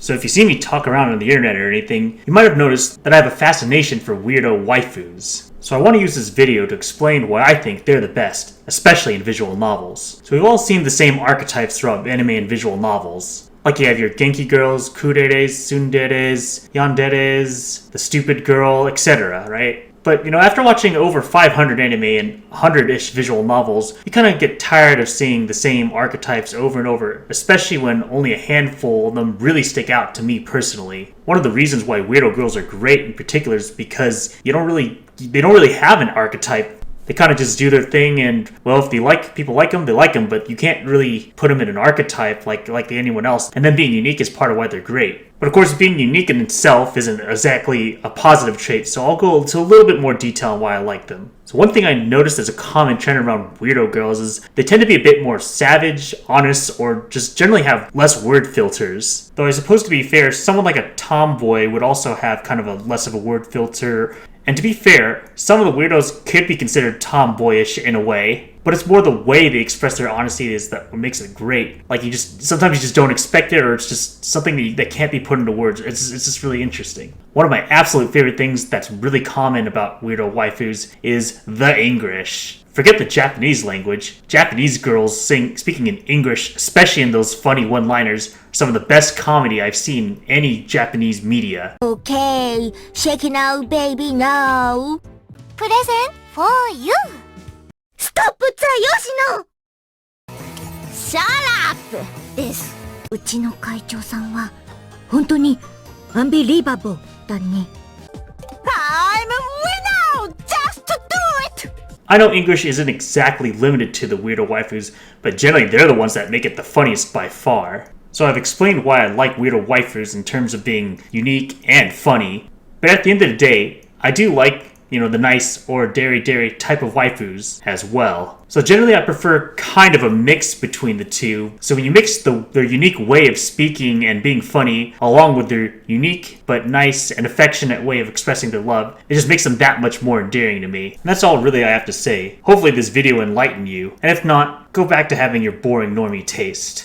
So if you see me talk around on the internet or anything, you might have noticed that I have a fascination for weirdo waifus. So I want to use this video to explain why I think they're the best, especially in visual novels. So we've all seen the same archetypes throughout anime and visual novels. Like you have your Genki girls, kureres, tsunderes, yanderes, the stupid girl, etc., right? But, after watching over 500 anime and 100-ish visual novels, you kind of get tired of seeing the same archetypes over and over, especially when only a handful of them really stick out to me personally. One of the reasons why weirdo girls are great in particular is because they don't really have an archetype. They kind of just do their thing, and, well, if people like them, they like them, but you can't really put them in an archetype like anyone else, and then being unique is part of why they're great. But of course, being unique in itself isn't exactly a positive trait, so I'll go into a little bit more detail on why I like them. So one thing I noticed as a common trend around weirdo girls is they tend to be a bit more savage, honest, or just generally have less word filters. Though I suppose to be fair, someone like a tomboy would also have kind of a less of a word filter. And to be fair, some of the weirdos could be considered tomboyish in a way, but it's more the way they express their honesty is that what makes it great. Like sometimes you just don't expect it, or it's just something that can't be put into words. It's just really interesting. One of my absolute favorite things that's really common about weirdo waifus is the English. Forget the Japanese language. Japanese girls speaking in English, especially in those funny one-liners, some of the best comedy I've seen in any Japanese media. Okay, shake it out, baby, now. Present for you. Stop, Tsuyoshino! Shut up! です。うちの会長さんは本当にアンビリーバボーだね。I'm a winner! Just do it! I know English isn't exactly limited to the weirdo waifus, but generally they're the ones that make it the funniest by far. So I've explained why I like weirdo waifus in terms of being unique and funny, but at the end of the day, I do like, the nice or dairy type of waifus as well. So generally I prefer kind of a mix between the two. So when you mix their unique way of speaking and being funny along with their unique but nice and affectionate way of expressing their love, it just makes them that much more endearing to me. And that's all really I have to say. Hopefully this video enlightened you, and if not, go back to having your boring normie taste.